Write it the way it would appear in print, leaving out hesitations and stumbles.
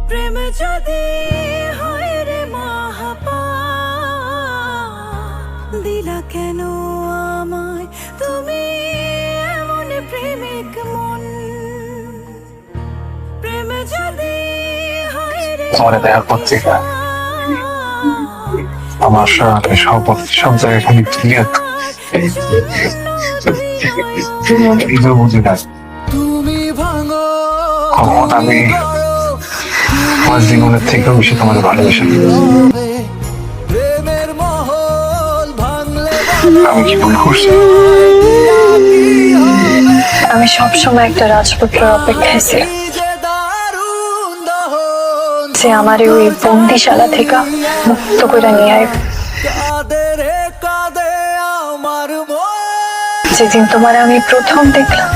প্রেম যদি হয় রে মহাপা, দিলা কেন আমায় তুমি এমন প্রেমিক মন। প্রেম যদি হয় রে তোমার দেখা পত্রিকা আমার সারাটা সব জায়গায় খালি ক্লিয়ার বুঝি না তুমি ভাঙো কখন আমি আমার জীবনের থেকেও বেশি তোমার ভালোবাসি। প্রেমের মহল ভাঙলে আমি কি ভুল করছি? আমি সবসময় একটা রাজপুত্রের অপেক্ষায় ছিলাম, যে আমার ওই বন্দিশালা থেকে মুক্ত করে নিয়ে আইব। যেদিন তোমার আমি প্রথম দেখলাম,